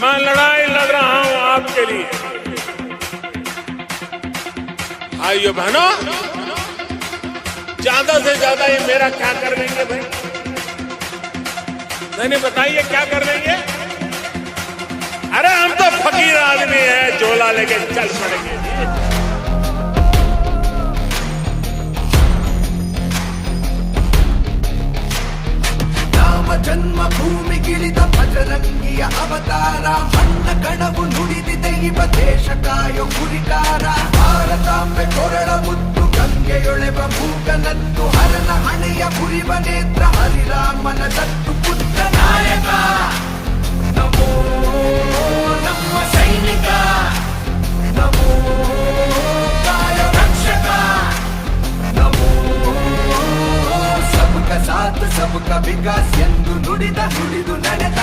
मैं लड़ाई लड़ रहा हूं आपके लिए। भाइयों बहनों, ज्यादा से ज्यादा ये मेरा क्या कर लेंगे भाई? नहीं बताइए क्या कर लेंगे? अरे हम तो फकीर आदमी है, झोला लेके चल पड़ेंगे। ಜನ್ಮ ಭೂಮಿಗಿಳಿದ ಬಜರಂಗಿಯ ಅವತಾರ, ಮಣ್ಣ ಕಣವು ನುಡಿದಿದೆ ಇವ ದೇಶ ಕಾಯೋ ಗುರಿಕಾರ. ಭಾರತಾಂಬೆ ಕೊರಳ ಮುತ್ತು ಗಂಗೆಯೊಳೆವ ಮೂಗನತ್ತು, ಹರನ ಹಣೆಯ ಪುರಿವ ನೇತ್ರ ಹರಿರಾಮನ ದತ್ತು ಪುತ್ರ ನಾಯಕ. ನಮೋ ನಮ್ಮ ಸೈನಿಕ, ನಮೋ ಕಾಯ ರಕ್ಷಕ, ನಮೋ ಸಬಕ ಸಾಥ್ ಸಬಕ ವಿಕಾಸ್ ಎಂದು ನುಡಿದು ನಡೆದ